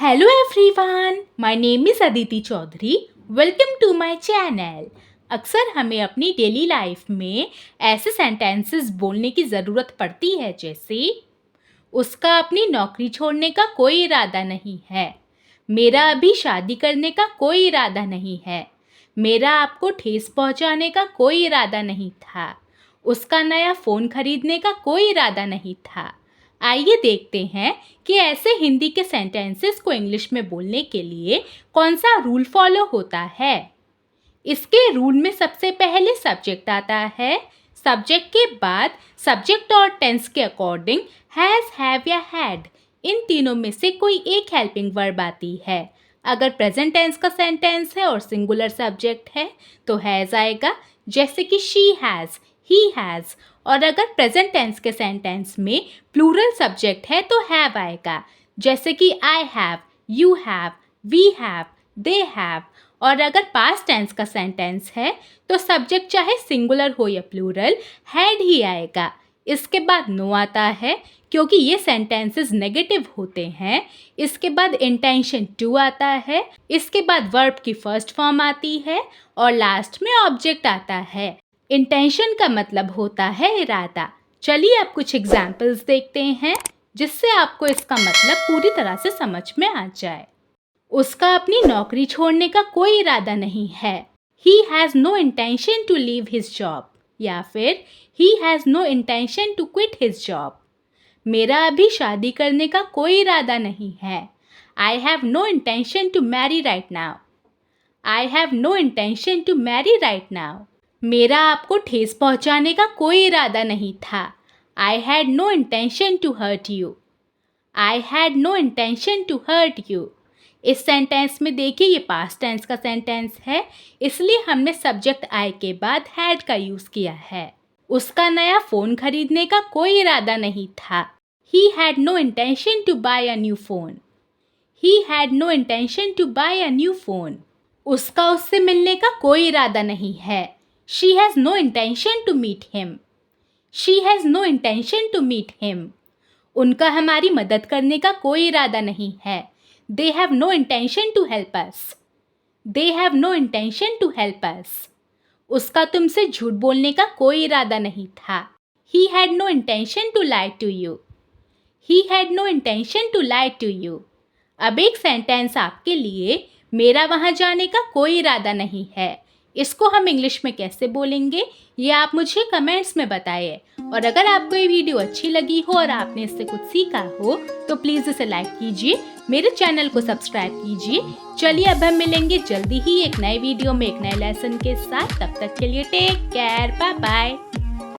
Hello everyone, my name is Aditi Chaudhary. Welcome to my channel. अक्सर हमें अपनी daily life में ऐसे सेंटेंसेस बोलने की ज़रूरत पड़ती है जैसे उसका अपनी नौकरी छोड़ने का कोई इरादा नहीं है, मेरा अभी शादी करने का कोई इरादा नहीं है, मेरा आपको ठेस पहुंचाने का कोई इरादा नहीं था, उसका नया फ़ोन खरीदने का कोई इरादा नहीं था। आइए देखते हैं कि ऐसे हिंदी के सेंटेंसेस को इंग्लिश में बोलने के लिए कौन सा रूल फॉलो होता है। इसके रूल में सबसे पहले सब्जेक्ट आता है। सब्जेक्ट के बाद सब्जेक्ट और टेंस के अकॉर्डिंग हैज़, हैव या हैड, इन तीनों में से कोई एक हेल्पिंग वर्ब आती है। अगर प्रेजेंट टेंस का सेंटेंस है और सिंगुलर सब्जेक्ट है तो हैज़ आएगा, जैसे कि शी हैज़, ही हैज़। और अगर प्रेजेंट टेंस के सेंटेंस में प्लूरल सब्जेक्ट है तो हैव आएगा, जैसे कि I have, you have, we have, they have. और अगर पास्ट टेंस का सेंटेंस है तो सब्जेक्ट चाहे सिंगुलर हो या प्लूरल हैड ही आएगा। इसके बाद नो आता है क्योंकि ये सेंटेंसेस नेगेटिव होते हैं। इसके बाद इंटेंशन टू आता है, इसके बाद वर्ब की फर्स्ट फॉर्म आती है और लास्ट में ऑब्जेक्ट आता है। इंटेंशन का मतलब होता है इरादा। चलिए अब कुछ एग्जाम्पल्स देखते हैं जिससे आपको इसका मतलब पूरी तरह से समझ में आ जाए। उसका अपनी नौकरी छोड़ने का कोई इरादा नहीं है। He has no intention to leave his job। या फिर He has no intention to quit his job। मेरा अभी शादी करने का कोई इरादा नहीं है। I have no intention to marry right now। I have no intention to marry right now। मेरा आपको ठेस पहुंचाने का कोई इरादा नहीं था। I had no intention to hurt you। I had no intention to hurt you। इस सेंटेंस में देखिए ये पास्ट टेंस का सेंटेंस है, इसलिए हमने सब्जेक्ट आई के बाद हैड का यूज़ किया है। उसका नया फ़ोन खरीदने का कोई इरादा नहीं था। He had no intention to buy a new phone। He had no intention to buy a new phone। उसका उससे मिलने का कोई इरादा नहीं है। She has no intention to meet him। She has no intention to meet him। उनका हमारी मदद करने का कोई इरादा नहीं है। They have no intention to help us। They have no intention to help us। उसका तुमसे झूठ बोलने का कोई इरादा नहीं था। He had no intention to lie to you। He had no intention to lie to you। अब एक सेंटेंस आपके लिए, मेरा वहाँ जाने का कोई इरादा नहीं है। इसको हम इंग्लिश में कैसे बोलेंगे ये आप मुझे कमेंट्स में बताइए। और अगर आपको ये वीडियो अच्छी लगी हो और आपने इससे कुछ सीखा हो तो प्लीज़ इसे लाइक कीजिए, मेरे चैनल को सब्सक्राइब कीजिए। चलिए अब हम मिलेंगे जल्दी ही एक नए वीडियो में एक नए लेसन के साथ। तब तक के लिए टेक केयर, बाय बाय।